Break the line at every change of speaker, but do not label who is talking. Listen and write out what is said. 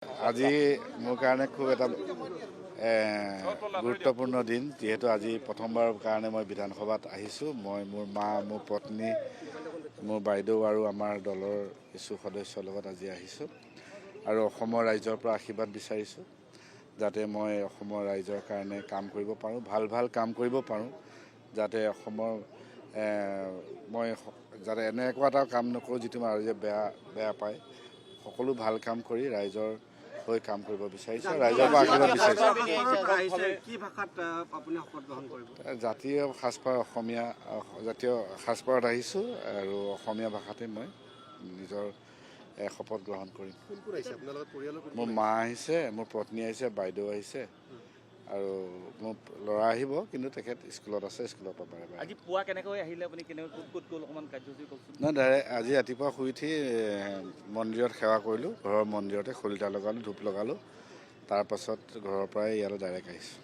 আজি মোৰ কাৰণে খুব এটা গুৰুত্বপূৰ্ণ দিন, যিহেতু আজি প্ৰথমবাৰৰ কাৰণে মই বিধানসভাত আহিছোঁ। মই মোৰ মা, মোৰ পত্নী, মোৰ বাইদেউ আৰু আমাৰ দলৰ কিছু সদস্যৰ লগত আজি আহিছোঁ আৰু অসমৰ ৰাইজৰ পৰা আশীৰ্বাদ বিচাৰিছোঁ, যাতে মই অসমৰ ৰাইজৰ কাৰণে কাম কৰিব পাৰোঁ, ভাল কাম কৰিব পাৰোঁ, যাতে অসমৰ মই যাতে এনেকুৱা এটা কাম নকৰোঁ যিটো ৰাইজে বেয়া পায়। সকলো ভাল কাম কৰি ৰাইজৰ হৈ কাম কৰিব বিচাৰিছোঁ, ৰাইজৰ পৰা আশীৰ্বাদ বিচাৰিছোঁ। জাতীয় সাজপাৰ অসমীয়া, জাতীয় সাজপাৰত আহিছোঁ আৰু অসমীয়া ভাষাতে মই নিজৰ শপত গ্ৰহণ কৰিম। মোৰ মা আহিছে, মোৰ পত্নী আহিছে, বাইদেউ আহিছে আৰু মোৰ ল'ৰা আহিব, কিন্তু তেখেত স্কুলত আছে, স্কুলৰ পৰা বাৰে
আজি পুৱা কেনেকৈ আহিলে আপুনি, ক'ত গ'ল অকণমান কাৰ্যসূচী কওকচোন।
নাই, আজি ৰাতিপুৱা শুই উঠি মন্দিৰত সেৱা কৰিলোঁ, ঘৰৰ মন্দিৰতে শলিতা লগালোঁ, ধূপ লগালোঁ, তাৰপাছত ঘৰৰ পৰাই ইয়ালৈ ডাইৰেক্ট আহিছোঁ।